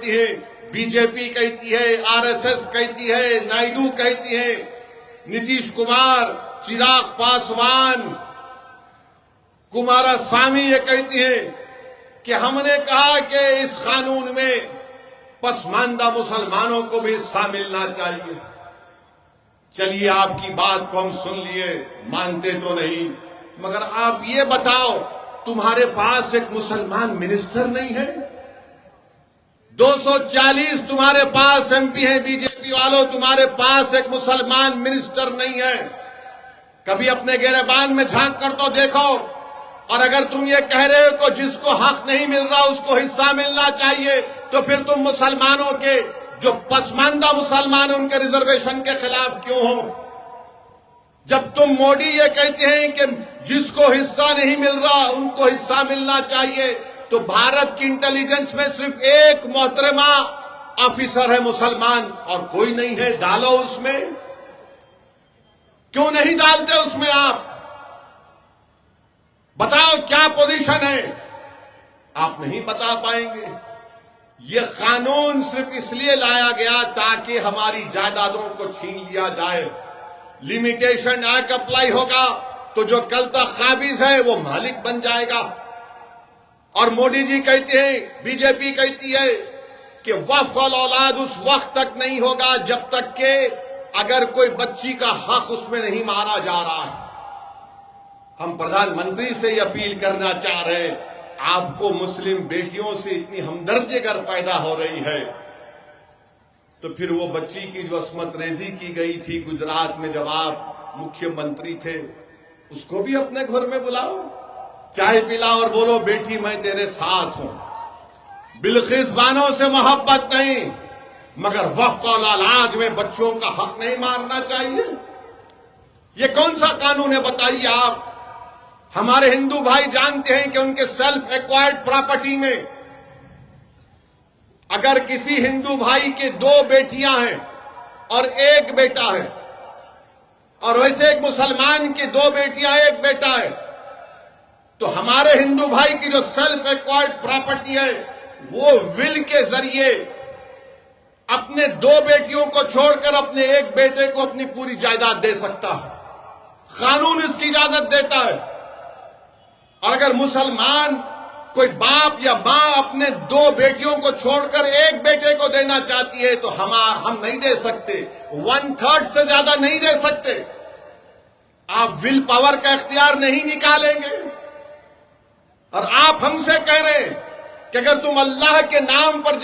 کہتی ہے, B J پی کہتی ہے, آر ایس ایس کہتی ہے, نائیڈو کہتی ہے, نتیش کمار, چراغ پاسوان, کمارا سوامی یہ کہتی ہیں کہ ہم نے کہا کہ اس قانون میں پسماندہ مسلمانوں کو بھی حصہ ملنا چاہیے. چلیے آپ کی بات کو ہم سن لیے, مانتے تو نہیں, مگر آپ یہ بتاؤ تمہارے پاس ایک مسلمان منسٹر نہیں ہے؟ 240 تمہارے پاس ایم پی ہیں بی جے پی والوں, تمہارے پاس ایک مسلمان منسٹر نہیں ہے. کبھی اپنے گریبان میں جھانک کر تو دیکھو. اور اگر تم یہ کہہ رہے ہو کہ جس کو حق نہیں مل رہا اس کو حصہ ملنا چاہیے, تو پھر تم مسلمانوں کے جو پسماندہ مسلمان ہیں ان کے ریزرویشن کے خلاف کیوں ہو؟ جب تم مودی یہ کہتے ہیں کہ جس کو حصہ نہیں مل رہا ان کو حصہ ملنا چاہیے, تو بھارت کی انٹیلیجنس میں صرف ایک محترمہ آفیسر ہے مسلمان اور کوئی نہیں ہے. ڈالو اس میں. کیوں نہیں ڈالتے اس میں؟ آپ بتاؤ کیا پوزیشن ہے؟ آپ نہیں بتا پائیں گے. یہ قانون صرف اس لیے لایا گیا تاکہ ہماری جائیدادوں کو چھین لیا جائے. لمیٹیشن ایکٹ اپلائی ہوگا تو جو کل تک قابض ہے وہ مالک بن جائے گا. اور مودی جی کہتے ہیں, بی جے پی کہتی ہے کہ وقف الاولاد اس وقت تک نہیں ہوگا جب تک کہ اگر کوئی بچی کا حق اس میں نہیں مارا جا رہا ہے. ہم پردھان منتری سے یہ اپیل کرنا چاہ رہے ہیں, آپ کو مسلم بیٹیوں سے اتنی ہمدردی اگر پیدا ہو رہی ہے تو پھر وہ بچی کی جو عصمت ریزی کی گئی تھی گجرات میں جب آپ مکھیہ منتری تھے, اس کو بھی اپنے گھر میں بلاؤ, چائے پلاؤ اور بولو بیٹی میں تیرے ساتھ ہوں. بلقیس بانو سے محبت نہیں, مگر وقف الاولاد میں بچوں کا حق نہیں مارنا چاہیے. یہ کون سا قانون ہے بتائیے آپ؟ ہمارے ہندو بھائی جانتے ہیں کہ ان کے سیلف ایکوائرڈ پراپرٹی میں اگر کسی ہندو بھائی کے 2 بیٹیاں ہیں اور 1 بیٹا ہے, اور ویسے ایک مسلمان کی 2 بیٹیاں 1 بیٹا ہے, تو ہمارے ہندو بھائی کی جو سیلف ایکوائرڈ پراپرٹی ہے وہ ول کے ذریعے اپنے 2 بیٹیوں کو چھوڑ کر اپنے 1 بیٹے کو اپنی پوری جائیداد دے سکتا ہے. قانون اس کی اجازت دیتا ہے. اور اگر مسلمان کوئی باپ یا ماں اپنے 2 بیٹیوں کو چھوڑ کر 1 بیٹے کو دینا چاہتی ہے تو ہم نہیں دے سکتے, 1/3 سے زیادہ نہیں دے سکتے. آپ ول پاور کا اختیار نہیں نکالیں گے. اور آپ ہم سے کہہ رہے ہیں کہ اگر تم اللہ کے نام پر